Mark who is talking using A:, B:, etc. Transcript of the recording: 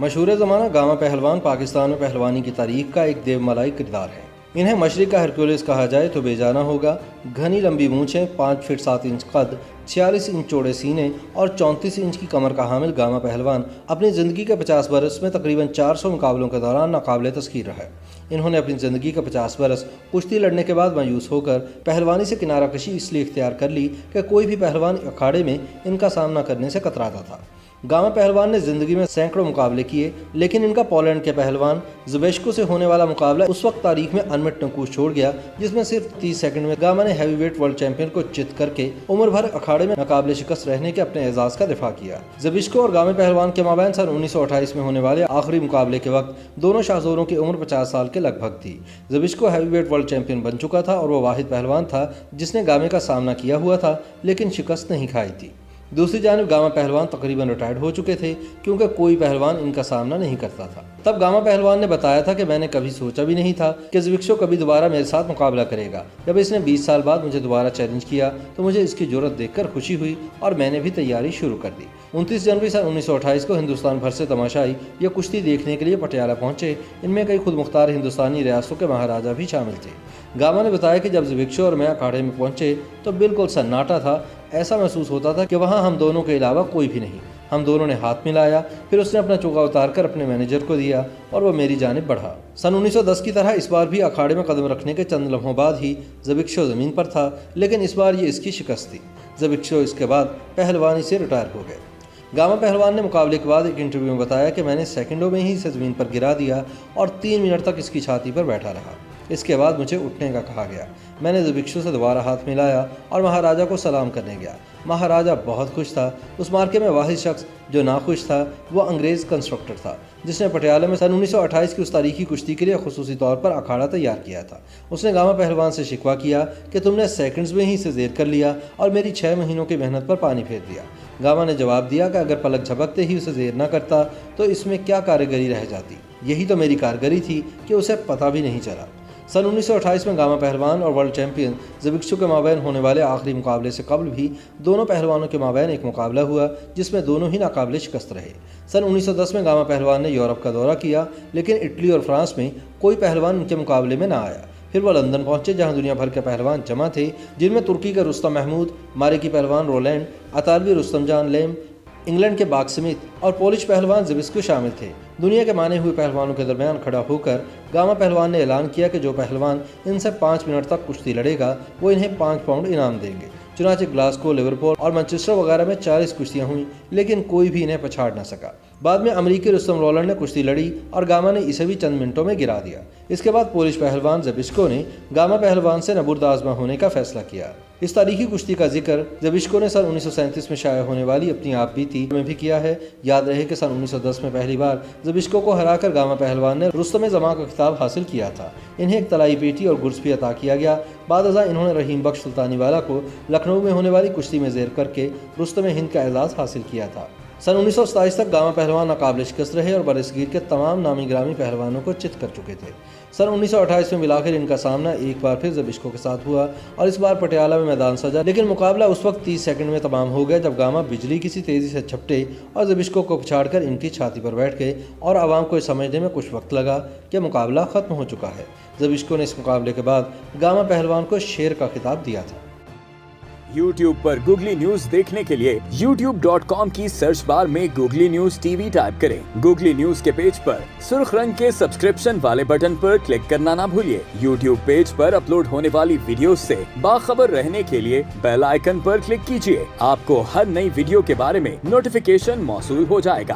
A: मशहूर ज़माना गामा पहलवान पाकिस्तान में पहलवानी की तारीख का एक देवमलाई किरदार है। इन्हें मशरिक का हरक्यूलिस कहा जाए तो बेजाना होगा। घनी लंबी मूंछें, 5 फीट 7 इंच कद, 46 इंच चौड़े सीने और 34 इंच की कमर का हामिल गामा पहलवान अपनी ज़िंदगी के 50 बरस में तकरीबन 400 मुकाबलों के दौरान नाकाबिले तस्खीर रहा है। इन्होंने अपनी ज़िंदगी के 50 बरस कुश्ती लड़ने के बाद मायूस होकर पहलवानी से किनारा कशी इसलिए इख्तियार कर ली कि कोई भी पहलवान अखाड़े में इनका सामना करने से कतराता था। गामा पहलवान ने ज़िंदगी में सैकड़ों मुकाबले किए, लेकिन इनका पोलैंड के पहलवान ज़बेश्को से होने वाला मुकाबला उस वक्त तारीख में अनमिट नकूश छोड़ गया, जिसमें सिर्फ 30 सेकंड में गामा ने हैवीवेट वर्ल्ड चैंपियन को चित करके उम्र भर अखाड़े में नाकाबिले शिकस्त रहने के अपने एजाज का दिफा किया। ज़बेश्को और गामा पहलवान के माबैन सन 1928 में होने वाले आखिरी मुकाबले के वक्त दोनों शाहजोरों की उम्र 50 साल के लगभग थी। ज़बेश्को हैवीवेट वर्ल्ड चैंपियन बन चुका था और वो वाहिद पहलवान था जिसने गामे का सामना किया हुआ था, लेकिन शिकस्त नहीं खाई थी। दूसरी जानिब गामा पहलवान तकरीबन रिटायर्ड हो चुके थे, क्योंकि कोई पहलवान इनका सामना नहीं करता था। तब गामा पहलवान ने बताया था कि मैंने कभी सोचा भी नहीं था कि ज़बेश्को कभी दोबारा मेरे साथ मुकाबला करेगा। जब इसने 20 साल बाद मुझे दोबारा चैलेंज किया तो मुझे इसकी जरूरत देखकर खुशी हुई और मैंने भी तैयारी शुरू कर दी। 29 जनवरी सन 1928 को हिंदुस्तान भर से तमाशाई या कुश्ती देखने के लिए पटियाला पहुंचे। इनमें कई खुद मुख्तार हिंदुस्तानी रियासतों के महाराजा भी शामिल थे। गामा ने बताया कि जब ज़बेश्को और मैं अखाड़े में पहुंचे तो बिल्कुल सन्नाटा था। ऐसा महसूस होता था कि वहाँ हम दोनों के अलावा कोई भी नहीं। हम दोनों ने हाथ मिलाया, फिर उसने अपना चोगा उतारकर अपने मैनेजर को दिया और वह मेरी जानिब बढ़ा। सन 1910 की तरह इस बार भी अखाड़े में कदम रखने के चंद लम्हों बाद ही ज़बेश्को ज़मीन पर था, लेकिन इस बार ये इसकी शिकस्त थी। ज़बेश्को इसके बाद पहलवानी से रिटायर हो गए। गामा पहलवान ने मुकाबले के बाद एक इंटरव्यू में बताया कि मैंने सेकंडों में ही इसे ज़मीन पर गिरा दिया और 3 मिनट तक इसकी छाती पर बैठा रहा। इसके बाद मुझे उठने का कहा गया। मैंने ज़बेश्को से दोबारा हाथ मिलाया और महाराजा को सलाम करने गया। महाराजा बहुत खुश था। उस मार्के में वाहिद शख्स जो नाखुश था वो अंग्रेज़ कंस्ट्रक्टर था, जिसने पटियाला में सन 1928 की उस तारीखी कुश्ती के लिए खुसूसी तौर पर अखाड़ा तैयार किया था। उसने गामा पहलवान से शिकवा किया कि तुमने सेकंड्स में ही इसे ज़ेर कर लिया और मेरी 6 महीनों की मेहनत पर पानी फेर दिया। गामा ने जवाब दिया कि अगर पलक झपकते ही उसे ज़ेर न करता तो इसमें क्या कारीगरी रह जाती। यही तो मेरी कारगरी थी कि उसे पता भी नहीं चला। सन 1928 में गामा पहलवान और वर्ल्ड चैंपियन ज़बेश्को के माबैन होने वाले आखिरी मुकाबले से कबल भी दोनों पहलवानों के माबैन एक मुकाबला हुआ, जिसमें दोनों ही नाकाबिले शिकस्त रहे। सन 1910 में गामा पहलवान ने यूरोप का दौरा किया, लेकिन इटली और फ्रांस में कोई पहलवान उनके मुकाबले में ना आया। फिर वह लंदन पहुंचे, जहां दुनिया भर के पहलवान जमा थे, जिनमें तुर्की के रुस्तम महमूद, मारेकी पहलवान रोलैंड, अतालवी रुस्तम जान लेम, इंग्लैंड के बाग स्मिथ और पोलिश पहलवान ज़बेश्को शामिल थे। दुनिया के माने हुए पहलवानों के दरमियान खड़ा होकर गामा पहलवान ने ऐलान किया कि जो पहलवान इनसे 5 मिनट तक कुश्ती लड़ेगा वो इन्हें 5 पाउंड इनाम देंगे। चुनांचे ग्लासगो, लिवरपूल और मैनचेस्टर वगैरह में 40 कुश्तियाँ हुई, लेकिन कोई भी इन्हें पछाड़ न सका। बाद में अमेरिकी रुस्तम रोलैंड ने कुश्ती लड़ी और गामा ने इसे भी चंद मिनटों में गिरा दिया। इसके बाद पोलिश पहलवान ज़बेश्को ने गामा पहलवान से नबुर्द आज़मा होने का फैसला किया। इस तारीखी कुश्ती का जिक्र ज़बेश्को ने सन 1937 में शाया होने वाली अपनी आप बीती में भी किया है। याद रहे कि सन 1910 में पहली बार ज़बेश्को को हराकर गामा पहलवान ने रुस्तम ज़मा का खिताब हासिल किया था। इन्हें एक तलाई पेटी और गुर्स भी अता किया गया। बाद अज़ा इन्होंने रहीम बख्श सुल्तानी वाला को लखनऊ में होने वाली कुश्ती में ज़ेर करके रुस्तम हिंद का एजाज़ हासिल किया था। सन 1927 तक गामा पहलवान नाकाबिले शिकस्त रहे और बरसगीर के तमाम नामी ग्रामी पहलवानों को चित कर चुके थे। सन 1928 में मिलाकर इनका सामना एक बार फिर ज़बेश्को के साथ हुआ और इस बार पटियाला में मैदान सजा, लेकिन मुकाबला उस वक्त 30 सेकंड में तमाम हो गया जब गामा बिजली किसी तेज़ी से झपटे और ज़बेश्को को पछाड़कर इनकी छाती पर बैठ गए और आवाम को समझने में कुछ वक्त लगा कि मुकाबला ख़त्म हो चुका है। ज़बेश्को ने इस मुकाबले के बाद गामा पहलवान को शेर का खिताब दिया था।
B: YouTube पर गूगली न्यूज देखने के लिए youtube.com की सर्च बार में गूगली न्यूज टीवी टाइप करें। गूगली न्यूज के पेज पर सुर्ख रंग के सब्सक्रिप्शन वाले बटन पर क्लिक करना ना भूलिए। YouTube पेज पर अपलोड होने वाली वीडियोस से बाखबर रहने के लिए बेल आइकन पर क्लिक कीजिए। आपको हर नई वीडियो के बारे में नोटिफिकेशन मौसूल हो जाएगा।